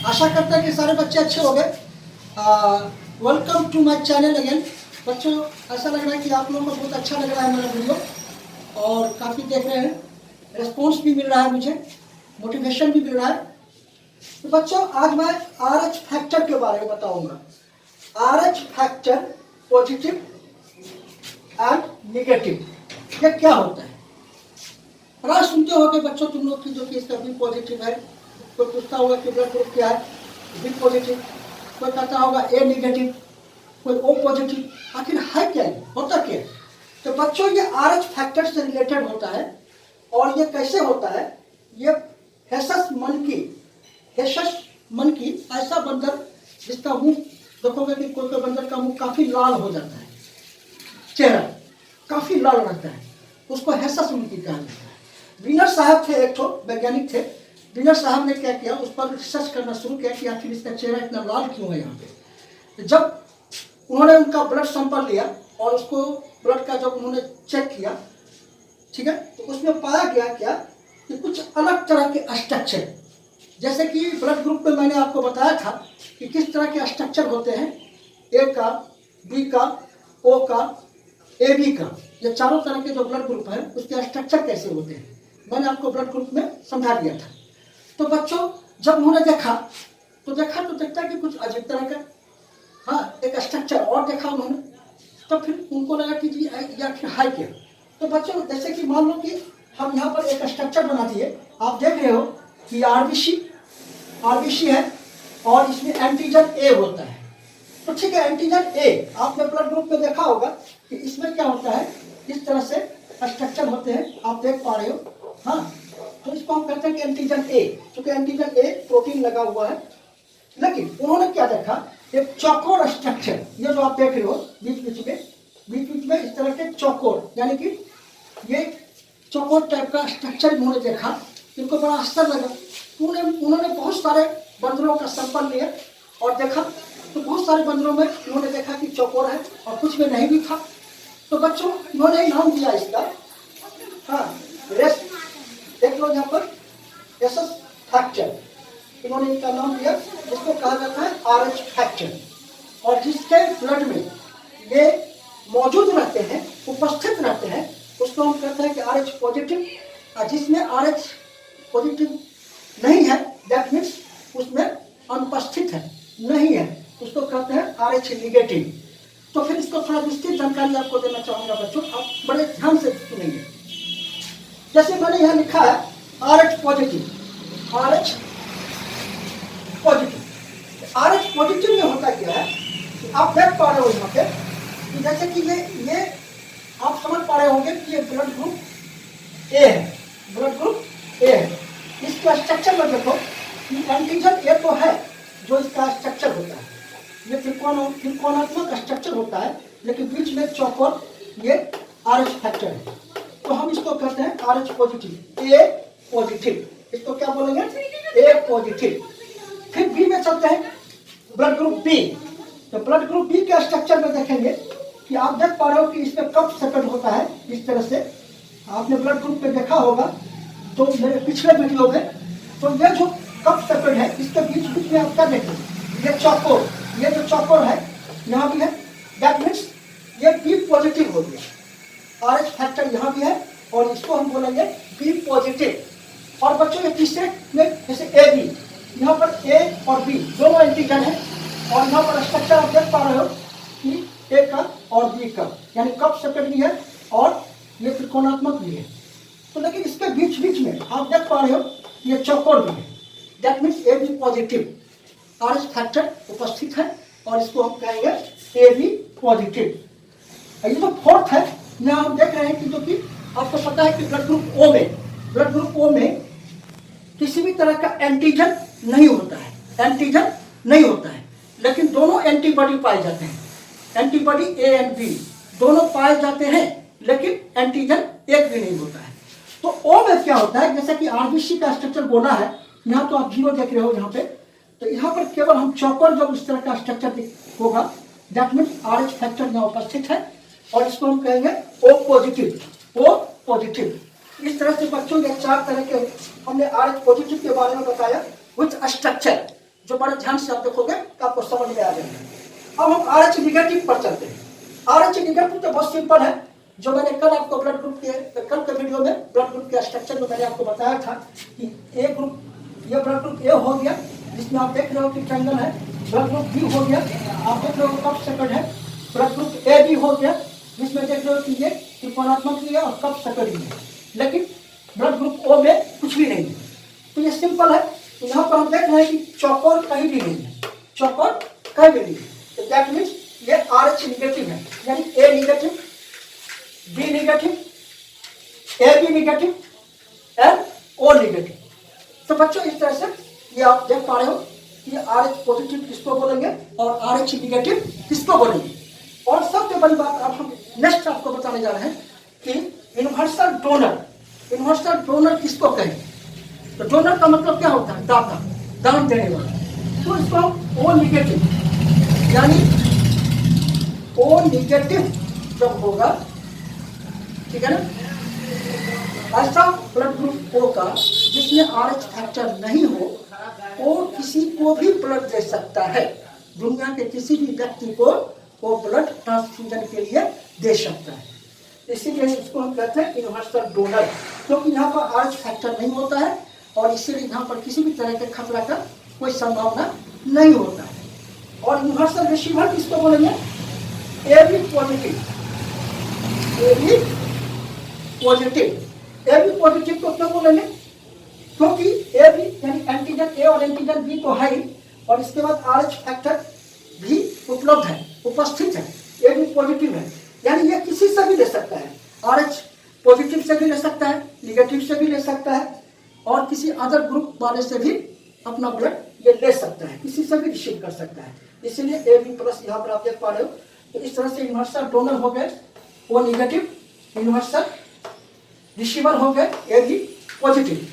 आशा करता है कि सारे बच्चे अच्छे हो गए। Welcome to my channel again. बच्चों, ऐसा लग रहा है कि आप लोगों को बहुत अच्छा लग रहा है मेरा वीडियो और काफ़ी देख रहे हैं, रिस्पॉन्स भी मिल रहा है, मुझे मोटिवेशन भी मिल रहा है। तो बच्चों, आज मैं RH फैक्टर के बारे में बताऊंगा। RH factor positive and negative, ये क्या होता है? प्राय सुनते हो कि बच्चों तुम लोग की जो कि इसका बी पॉजिटिव है, कोई पूछता होगा कि ब्लड ग्रुप क्या है, बी पॉजिटिव, कोई कहता होगा ए नेगेटिव, कोई ओ पॉजिटिव। आखिर है क्या, होता क्या है? तो बच्चों, ये RH फैक्टर से रिलेटेड होता है। और ये कैसे होता है? ये हेसस मंकी ऐसा बंदर जिसका मुंह देखोगे कि कोई बंदर का मुंह काफी लाल हो जाता है, चेहरा काफी लाल रहता है, उसको हेसस मंकी कहा जाता है। विनर साहब थे, एक तो वैज्ञानिक थे। विनर साहब ने क्या किया, उस पर रिसर्च करना शुरू किया कि आखिर इसका चेहरा इतना लाल क्यों है यहाँ पे। जब उन्होंने उनका ब्लड सैंपल लिया और उसको ब्लड का जब उन्होंने चेक किया, ठीक है, तो उसमें पाया गया क्या कि कुछ अलग तरह के स्ट्रक्चर, जैसे कि ब्लड ग्रुप में मैंने आपको बताया था कि किस तरह के स्ट्रक्चर होते हैं, ए का, बी का, ओ का, ए बी का। ये चारों तरह के जो ब्लड ग्रुप है उसके स्ट्रक्चर कैसे होते हैं मैंने आपको ब्लड ग्रुप में समझा दिया था। तो बच्चों, जब उन्होंने देखा तो देखता कि कुछ अजीब तरह का, हाँ, एक स्ट्रक्चर और देखा उन्होंने। तो फिर उनको लगा कि जी या फिर है क्या। तो बच्चों, जैसे कि मान लो कि हम यहाँ पर एक स्ट्रक्चर बना दिए, आप देख रहे हो कि आरबीसी है और इसमें एंटीजन ए होता है। तो ठीक है, एंटीजन ए आपने ब्लड ग्रुप में देखा होगा कि इसमें क्या होता है, इस तरह से स्ट्रक्चर होते हैं, आप देख पा रहे हो। हाँ, तो इसको हम कहते हैं कि एंटीजन ए, क्योंकि एंटीजन ए प्रोटीन लगा हुआ है। लेकिन उन्होंने क्या देखा, एक चौकोर स्ट्रक्चर, ये जो आप देख रहे हो बीच में इस तरह के चौकोर, यानी कि ये चौकोर टाइप का स्ट्रक्चर उन्होंने देखा। इनको बड़ा आश्चर्य लगा। उन्होंने बहुत सारे बंदरों का सैंपल लिया और देखा, तो बहुत सारे बंदरों में उन्होंने देखा कि चौकोर है और कुछ में नहीं भी था। तो बच्चों, उन्होंने नाम दिया इसका, हाँ, रेस, देख लो यहाँ पर हेसस फैक्टर, इन्होंने इनका नाम दिया, जिसको कहा जाता है RH फैक्टर। और जिसके ब्लड में ये मौजूद रहते हैं, उपस्थित रहते हैं, उसको हम कहते हैं कि RH पॉजिटिव। और जिसमें RH पॉजिटिव नहीं है, दैट मीन्स उसमें अनुपस्थित है, नहीं है, उसको कहते हैं RH निगेटिव। तो फिर इसको थोड़ा विस्तृत जानकारी आपको देना चाहूंगा बच्चों, आप बड़े ध्यान से सुनेंगे। जैसे मैंने यहाँ लिखा है RH पॉजिटिव, RH पॉजिटिव में होता क्या है, आप देख पा रहे हो यहाँ पे कि जैसे कि ये आप समझ पा रहे होंगे कि ये ब्लड ग्रुप ए है, ब्लड ग्रुप ए है। इसका स्ट्रक्चर में देखो कि एंटीजन ए तो है जो इसका स्ट्रक्चर होता है, ये त्रिकोणात्मक स्ट्रक्चर होता है, लेकिन बीच में चौकोर, ये RH फैक्टर है। तो हम इसको कहते हैं RH पॉजिटिव, ए पॉजिटिव, इसको क्या बोलेंगे, ए पॉजिटिव। फिर बी में चलते हैं, ब्लड ग्रुप बी। तो ब्लड ग्रुप बी के स्ट्रक्चर में देखेंगे कि आप देख पा रहे हो कि इसमें कप सेपरेट होता है, इस तरह से आपने ब्लड ग्रुप में देखा होगा तो मेरे पिछले वीडियो में। तो ये जो कप सेपरेट है, इसके बीच में आप क्या देखते हैं, ये चौकोर, ये जो चौकोर है यहाँ भी है, दैट मीन्स ये बी पॉजिटिव हो गया। RH फैक्टर यहाँ भी है और इसको हम बोलेंगे बी पॉजिटिव। और बच्चों, ये तीसरे में जैसे ए बी, यहाँ पर ए और बी दोनों एंटीजन है और यहाँ पर स्ट्रक्चर आप देख पा रहे हो कि ए का और बी का, यानी कप सेपरेट भी है और ये त्रिकोणात्मक भी है। तो लेकिन इसके बीच में आप देख पा रहे हो ये चौकोर भी है, that means A B positive, RH factor उपस्थित है और इसको हम कहेंगे ए बी पॉजिटिव। ये जो फोर्थ है, यहाँ हम देख रहे हैं कि जो कि आपको पता है कि ब्लड ग्रुप ओ में किसी भी तरह का एंटीजन नहीं होता है, लेकिन दोनों एंटीबॉडी पाए जाते हैं, एंटीबॉडी ए एंड बी दोनों पाए जाते हैं, लेकिन एंटीजन एक भी नहीं होता है। तो ओ में क्या होता है, जैसे कि आरबीसी का स्ट्रक्चर बोला है, यहाँ तो आप जीरो देख रहे हो यहाँ पे, तो यहाँ पर केवल हम चौकोर जब इस तरह का स्ट्रक्चर होगा, दैट मीन्स RH फैक्टर यहाँ उपस्थित है और इसको हम कहेंगे O पॉजिटिव। इस तरह से बच्चों ने 4 तरह के हमने RH पॉजिटिव के बारे में बताया, कुछ स्ट्रक्चर जो बड़े ध्यान से आप देखोगे तो आपको समझ में आ जाएगा। अब हम RH निगेटिव पर चलते हैं। RH निगेटिव तो बहुत सिंपल है, जो मैंने कल आपको ब्लड ग्रुप के कल के वीडियो में ब्लड ग्रुप के स्ट्रक्चर में मैंने आपको बताया था कि ए ग्रुप, ये ब्लड ग्रुप ए हो गया जिसमें आप देख रहे हो कि ट्रायंगल है। ब्लड ग्रुप बी हो गया, आप देख रहे हो कप सेकंड है। ब्लड ग्रुप ए बी हो गया जिसमें देख रहे हो कि ये त्रिकोणात्मक भी है और कप सेकंड भी है, लेकिन ब्लड ग्रुप ओ में कुछ भी नहीं है। तो ये सिंपल है। तो यहाँ पर हम देख रहे हैं कि चौकोर कहीं भी नहीं है, चौकोर कहीं भी नहीं है। तो दैट मीन्स ये RH निगेटिव है, यानी A negative, B negative, A B negative and O negative. तो बच्चों इस तरह से ये आप देख पा रहे हो कि RH पॉजिटिव किसको बोलेंगे और RH निगेटिव किसको बोलेंगे। और सबसे बड़ी बात अब हम नेक्स्ट आपको बताने जा रहे हैं कि यूनिवर्सल डोनर, यूनिवर्सल डोनर किसको कहें। तो डोनर का मतलब क्या होता है, दाता, दान देने वाला। तो इसको हम ओ निगेटिव, यानी ओ निगेटिव जब होगा, ठीक है ना, ऐसा ब्लड ग्रुप ओ का जिसमें RH फैक्टर नहीं हो, वो किसी को भी ब्लड दे सकता है। दुनिया के किसी भी व्यक्ति को वो ब्लड ट्रांसफ्यूजन के लिए दे सकता है। इसीलिए इसको हम कहते हैं यूनिवर्सल डोनर, क्योंकि यहाँ पर RH फैक्टर नहीं होता है और इसीलिए यहाँ पर किसी भी तरह के खतरा का कोई संभावना नहीं होता है। और यूनिवर्सल रिसीवर किसको बोलेंगे, A B positive, A B positive. A B positive को क्यों बोलेंगे, क्योंकि ए बी यानी एंटीजन ए और एंटीजन बी तो है ही, और इसके बाद RH फैक्टर भी उपलब्ध है, उपस्थित है। ए बी पॉजिटिव है, यानी ये किसी से भी ले सकता है। RH पॉजिटिव से भी ले सकता है, निगेटिव से भी ले सकता है, और किसी अदर ग्रुप वाले से भी अपना ब्लड ये ले सकता है, किसी से भी रिसीव कर सकता है। इसीलिए ए बी प्लस यहाँ पर आप देख पा रहे हो। तो इस तरह से यूनिवर्सल डोनर हो गए ओ निगेटिव, यूनिवर्सल रिसीवर हो गए ए बी पॉजिटिव।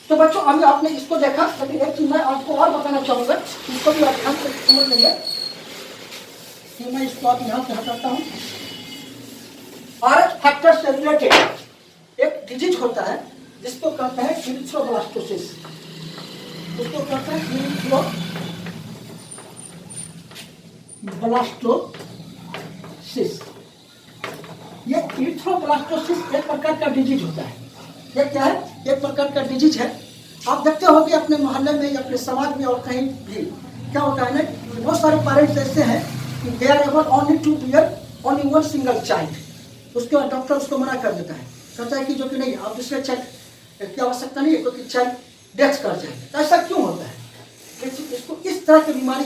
तो बच्चों अभी आपने इसको देखा, लेकिन एक चीज मैं आपको और बताना चाहूंगा, इसको भी आप ध्यान से समझ लीजिए कि मैं इसको आप यहाँ से हटाता हूँ। RH फैक्टर से रिलेटेड एक डिजीज होता है जिसको कहते हैं इरिथ्रोब्लास्टोसिस, उसको कहते हैं इरिथ्रोब्लास्टोसिस। ये इरिथ्रोब्लास्टोसिस एक प्रकार का डिजीज होता है। ये क्या है, एक प्रकार का डिजीज है। आप देखते हो कि अपने मोहल्ले में या अपने समाज में और कहीं भी क्या होता है ना, बहुत सारे पेरेंट्स ऐसे हैं कि they are able only to bear only one single child. उसके बाद डॉक्टर उसको मना कर देता है, कहता है कि जो कि नहीं, आप दूसरे चाइल्ड की आवश्यकता नहीं है क्योंकि चाइल्ड डेथ कर जाएगा। तो ऐसा क्यों होता है, इसको इस तरह की बीमारी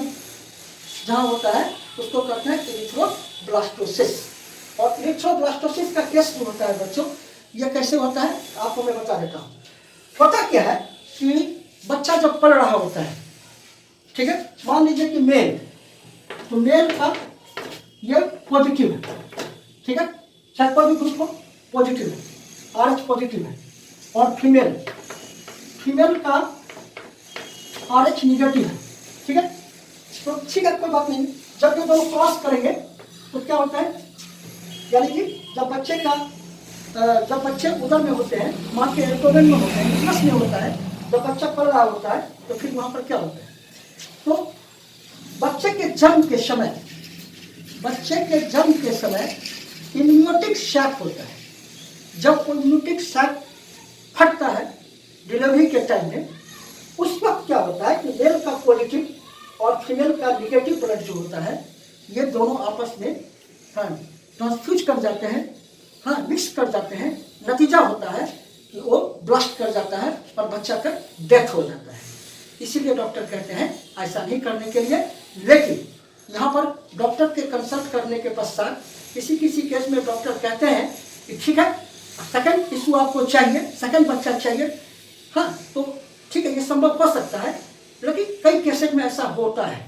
जहाँ होता है उसको कहते हैं इरिथ्रोब्लास्टोसिस। और इरिथ्रोब्लास्टोसिस का केस जो होता है बच्चों, ये कैसे होता है आपको मैं बता देता हूँ। होता क्या है कि बच्चा जब पल रहा होता है, ठीक है, मान लीजिए कि मेल, तो मेल का ये पॉजिटिव है, ठीक है, चाहे कोई भी ग्रुप हो पॉजिटिव है, RH पॉजिटिव है। और फीमेल, फीमेल का RH निगेटिव है, ठीक है। तो ठीक है, कोई बात नहीं। जब ये दोनों क्रॉस करेंगे तो क्या होता है, यानी कि जब बच्चे उधर में होते हैं, माँ के एब्डोमेन में होते हैं, यूट्रस में होता है, जब बच्चा पल रहा होता है तो फिर वहाँ पर क्या होता है, तो बच्चे के जन्म के समय इम्यूनिटिक सैक होता है। जब इम्यूनिटिक सैक फटता है डिलीवरी के टाइम में, उस वक्त क्या होता है कि मेल का पॉजिटिव और फीमेल का निगेटिव ब्लड जो होता है, ये दोनों आपस में ट्रांसफ्यूज कर जाते हैं, मिक्स कर जाते हैं। नतीजा होता है कि वो ब्लास्ट कर जाता है और बच्चा का डेथ हो जाता है। इसीलिए डॉक्टर कहते हैं ऐसा नहीं करने के लिए। लेकिन यहाँ पर डॉक्टर के कंसल्ट करने के पश्चात किसी केस में डॉक्टर कहते हैं कि ठीक है, सेकंड टिश्यू आपको चाहिए, सेकंड बच्चा चाहिए, तो ठीक है, ये संभव हो सकता है। लेकिन कई केसेस में ऐसा होता है।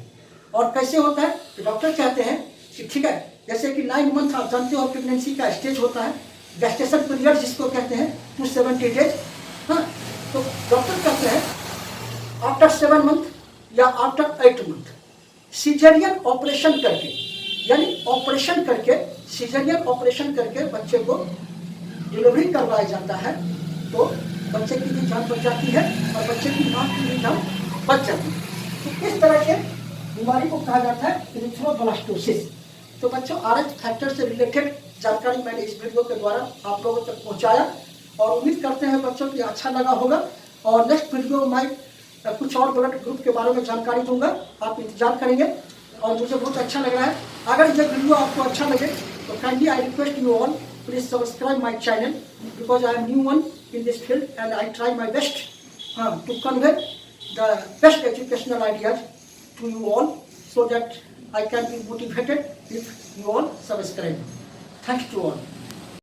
और कैसे होता है कि डॉक्टर कहते हैं कि ठीक है, जैसे कि 9 मंथ आप जानते हो प्रेगनेंसी का स्टेज होता है, गेस्टेशन पीरियड जिसको कहते हैं 270 डेज। तो डॉक्टर कहते हैं आफ्टर 7 मंथ या आफ्टर 8 मंथ सीजरियन ऑपरेशन करके, यानी ऑपरेशन करके, सीजरियन ऑपरेशन करके बच्चे को डिलीवरी करवाया जाता है, तो बच्चे की भी जान बच जाती है और बच्चे की माँ की भी जान बच जाती है। तो इस तरह के बीमारी को कहा जाता है एरिथ्रोब्लास्टोसिस। तो बच्चों RH फैक्टर से रिलेटेड जानकारी मैंने इस वीडियो के द्वारा आप लोगों तक पहुंचाया और उम्मीद करते हैं बच्चों कि अच्छा लगा होगा। और नेक्स्ट वीडियो में कुछ और ब्लड ग्रुप के बारे में जानकारी दूंगा, आप इंतजार करेंगे और मुझे बहुत अच्छा लग रहा है। अगर ये वीडियो आपको अच्छा लगे तो kindly I request you all please subscribe my channel because I am new one in this field and I try my best to convey the best educational ideas to you all so that I can be motivated if you all subscribe. Thanks to all.